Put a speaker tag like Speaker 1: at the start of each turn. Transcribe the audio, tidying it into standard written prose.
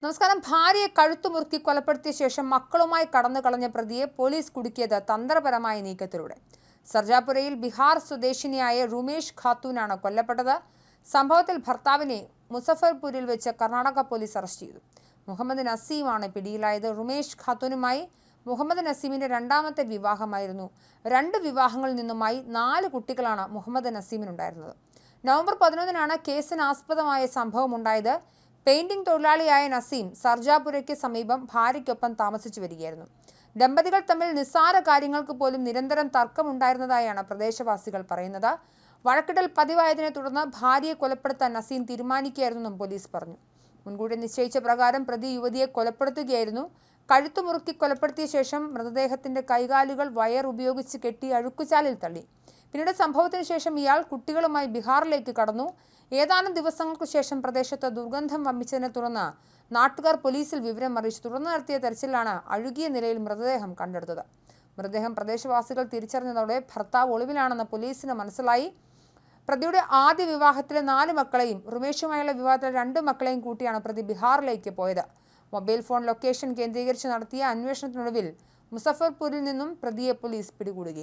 Speaker 1: നമസ്കാരം. ഭാര്യയെ കഴുത്തുമുറുക്കി കൊലപ്പെടുത്തിയ ശേഷം മക്കളുമായി കടന്നു കളഞ്ഞ പ്രതിയെ പോലീസ് കുടുക്കിയത് തന്ത്രപരമായ നീക്കത്തിലൂടെ. സർജാപുരയിൽ ബീഹാർ സ്വദേശിനിയായ റുമേഷ് ഖാത്തൂനാണ് കൊല്ലപ്പെട്ടത്. സംഭവത്തിൽ ഭർത്താവിനെ മുസഫർപൂരിൽ വെച്ച് കർണാടക പോലീസ് അറസ്റ്റ് ചെയ്തു. മുഹമ്മദ് നസീമാണ് പിടിയിലായത്. റുമേഷ് ഖാത്തൂനുമായി മുഹമ്മദ് നസീമിന്റെ രണ്ടാമത്തെ വിവാഹമായിരുന്നു. 2 വിവാഹങ്ങളിൽ നിന്നുമായി 4 കുട്ടികളാണ് മുഹമ്മദ് നസീമിനുണ്ടായിരുന്നത്. നവംബർ 11-നാണ് കേസിനാസ്പദമായ സംഭവമുണ്ടായത്. പെയിന്റിംഗ് തൊഴിലാളിയായ നസീം സർജാപുരയ്ക്ക് സമീപം ഭാര്യയ്ക്കൊപ്പം താമസിച്ചു വരികയായിരുന്നു. ദമ്പതികൾ തമ്മിൽ നിസ്സാര കാര്യങ്ങൾക്ക് പോലും നിരന്തരം തർക്കമുണ്ടായിരുന്നതായാണ് പ്രദേശവാസികൾ പറയുന്നത്. വഴക്കിടൽ പതിവായതിനെ തുടർന്ന് ഭാര്യയെ കൊലപ്പെടുത്താൻ നസീം തീരുമാനിക്കുകയായിരുന്നെന്നും പോലീസ് പറഞ്ഞു. മുൻകൂട്ടി നിശ്ചയിച്ച പ്രകാരം പ്രതി യുവതിയെ കൊലപ്പെടുത്തുകയായിരുന്നു. കഴുത്തുമുറുക്കി കൊലപ്പെടുത്തിയ ശേഷം മൃതദേഹത്തിന്റെ കൈകാലുകൾ വയർ ഉപയോഗിച്ച് കെട്ടി അഴുക്കുചാലിൽ തള്ളി. പിന്നീട് സംഭവത്തിന് ശേഷം ഇയാൾ കുട്ടികളുമായി ബീഹാറിലേക്ക് കടന്നു. ഏതാനും ദിവസങ്ങൾക്ക് ശേഷം പ്രദേശത്ത് ദുർഗന്ധം വമിച്ചതിനെ തുടർന്ന് നാട്ടുകാർ പോലീസിൽ വിവരം അറിയിച്ചു. തുടർന്ന് നടത്തിയ തെരച്ചിലാണ് അഴുകിയ നിലയിൽ മൃതദേഹം കണ്ടെടുത്തത്. മൃതദേഹം പ്രദേശവാസികൾ തിരിച്ചറിഞ്ഞതോടെ ഭർത്താവ് ഒളിവിലാണെന്ന് പോലീസിന് മനസ്സിലായി. പ്രതിയുടെ ആദ്യ വിവാഹത്തിലെ 4 മക്കളെയും റുമേഷുമായുള്ള വിവാഹത്തിലെ 2 മക്കളെയും കൂട്ടിയാണ് പ്രതി ബീഹാറിലേക്ക് പോയത്. മൊബൈൽ ഫോൺ ലൊക്കേഷൻ കേന്ദ്രീകരിച്ച് നടത്തിയ അന്വേഷണത്തിനൊടുവിൽ മുസഫർപൂരിൽ നിന്നും പ്രതിയെ പോലീസ് പിടികൂടുകയായിരുന്നു.